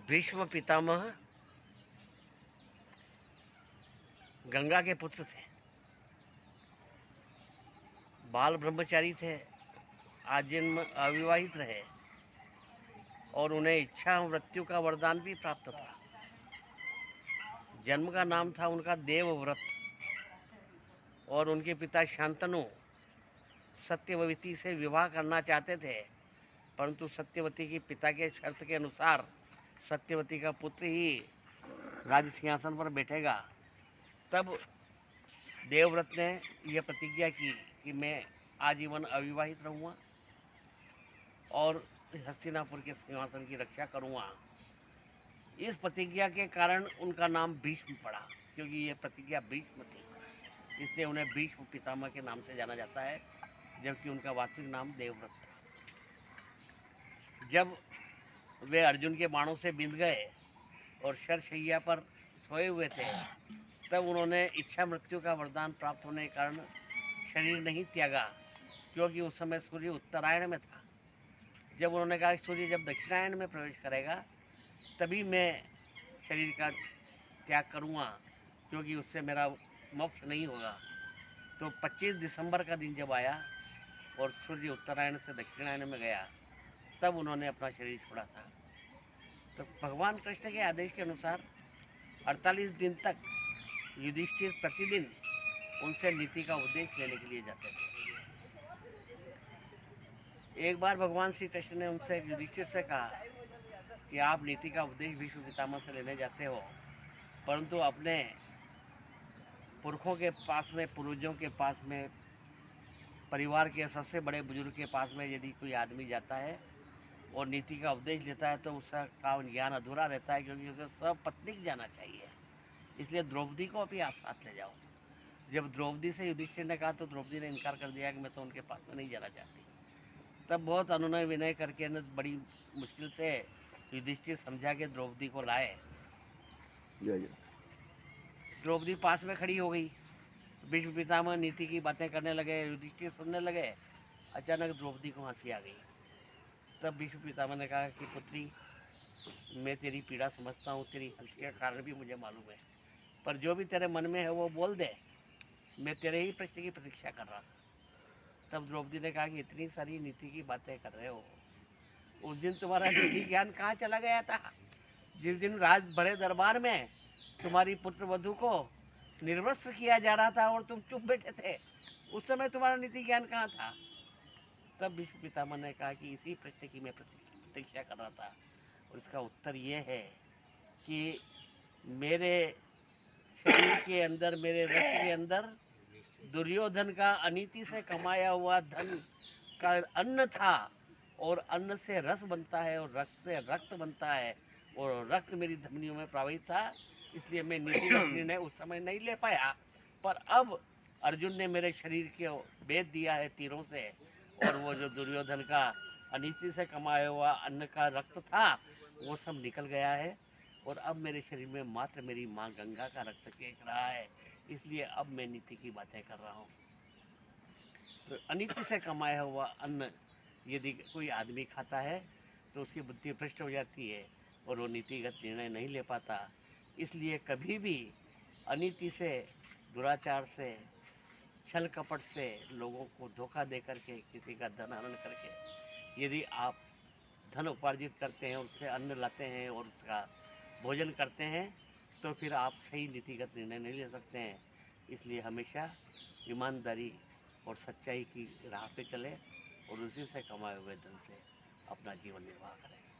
भीष्म पितामह गंगा के पुत्र थे। बाल ब्रह्मचारी थे, आजीवन अविवाहित रहे और उन्हें इच्छा मृत्यु का वरदान भी प्राप्त था। जन्म का नाम था उनका देवव्रत और उनके पिता शांतनु सत्यवती से विवाह करना चाहते थे, परंतु सत्यवती के पिता के शर्त के अनुसार सत्यवती का पुत्र ही राज सिंहासन पर बैठेगा। तब देवव्रत ने यह प्रतिज्ञा की कि मैं आजीवन अविवाहित रहूँगा और हस्तिनापुर के सिंहासन की रक्षा करूँगा। इस प्रतिज्ञा के कारण उनका नाम भीष्म पड़ा, क्योंकि ये प्रतिज्ञा भीष्म थी, इसलिए उन्हें भीष्म पितामह के नाम से जाना जाता है, जबकि उनका वास्तविक नाम देवव्रत था। जब वे अर्जुन के बाणों से बिंध गए और शरशैया पर सोए हुए थे, तब उन्होंने इच्छा मृत्यु का वरदान प्राप्त होने के कारण शरीर नहीं त्यागा, क्योंकि उस समय सूर्य उत्तरायण में था। जब उन्होंने कहा सूर्य जब दक्षिणायन में प्रवेश करेगा तभी मैं शरीर का त्याग करूँगा, क्योंकि उससे मेरा मोक्ष नहीं होगा। तो 25 दिसंबर का दिन जब आया और सूर्य उत्तरायण से दक्षिणायन में गया, तब उन्होंने अपना शरीर छोड़ा था। तो भगवान कृष्ण के आदेश के अनुसार 48 दिन तक युधिष्ठिर प्रतिदिन उनसे नीति का उपदेश लेने के लिए जाते थे। एक बार भगवान श्री कृष्ण ने उनसे युधिष्ठिर से कहा कि आप नीति का उपदेश भीष्म पितामह से लेने जाते हो, परंतु अपने पुरखों के पास में, पूर्वजों के पास में, परिवार के सबसे बड़े बुजुर्ग के पास में यदि कोई आदमी जाता है और नीति का उपदेश लेता है तो उसका काम ज्ञान अधूरा रहता है, क्योंकि उसे सब पत्नीक जाना चाहिए। इसलिए द्रौपदी को भी आप साथ ले जाओ। जब द्रौपदी से युधिष्ठिर ने कहा तो द्रौपदी ने इनकार कर दिया कि मैं तो उनके पास में नहीं जाना चाहती। तब बहुत अनुनय विनय करके न बड़ी मुश्किल से युधिष्ठिर समझा के द्रौपदी को लाए। द्रौपदी पास में खड़ी हो गई। भीष्म पितामह नीति की बातें करने लगे, युधिष्ठिर सुनने लगे। अचानक द्रौपदी को हंसी आ गई। तब भीष्म पितामह ने कहा कि पुत्री, मैं तेरी पीड़ा समझता हूँ, तेरी हंसी का कारण भी मुझे मालूम है, पर जो भी तेरे मन में है वो बोल दे, मैं तेरे ही प्रश्न की प्रतीक्षा कर रहा था। तब द्रौपदी ने कहा कि इतनी सारी नीति की बातें कर रहे हो, उस दिन तुम्हारा नीति ज्ञान कहाँ चला गया था? जिस दिन राज भरे दरबार में तुम्हारी पुत्र वधू को निर्वस्त्र किया जा रहा था और तुम चुप बैठे थे, उस समय तुम्हारा नीति ज्ञान कहाँ था? तब भीष्म पितामह ने कहा कि इसी प्रश्न की मैं प्रतीक्षा कर रहा था, और इसका उत्तर ये है कि मेरे शरीर के अंदर, मेरे रक्त के अंदर दुर्योधन का अनीति से कमाया हुआ धन का अन्न था, और अन्न से रस बनता है और रस से रक्त बनता है, और रक्त मेरी धमनियों में प्रवाहित था, इसलिए मैं नीति का निर्णय उस समय नहीं ले पाया। पर अब अर्जुन ने मेरे शरीर को बेच दिया है तीरों से, और वो जो दुर्योधन का अनीति से कमाया हुआ अन्न का रक्त था वो सब निकल गया है, और अब मेरे शरीर में मात्र मेरी माँ गंगा का रक्त खींच रहा है, इसलिए अब मैं नीति की बातें कर रहा हूँ। तो अनीति से कमाया हुआ अन्न यदि कोई आदमी खाता है तो उसकी बुद्धि भ्रष्ट हो जाती है और वो नीतिगत निर्णय नहीं ले पाता। इसलिए कभी भी अनीति से, दुराचार से, छल कपट से, लोगों को धोखा दे करके, किसी का धन हरण करके यदि आप धन उपार्जित करते हैं, उससे अन्न लाते हैं और उसका भोजन करते हैं, तो फिर आप सही नीतिगत निर्णय नहीं ले सकते हैं। इसलिए हमेशा ईमानदारी और सच्चाई की राह पे चलें और उसी से कमाए हुए धन से अपना जीवन निर्वाह करें।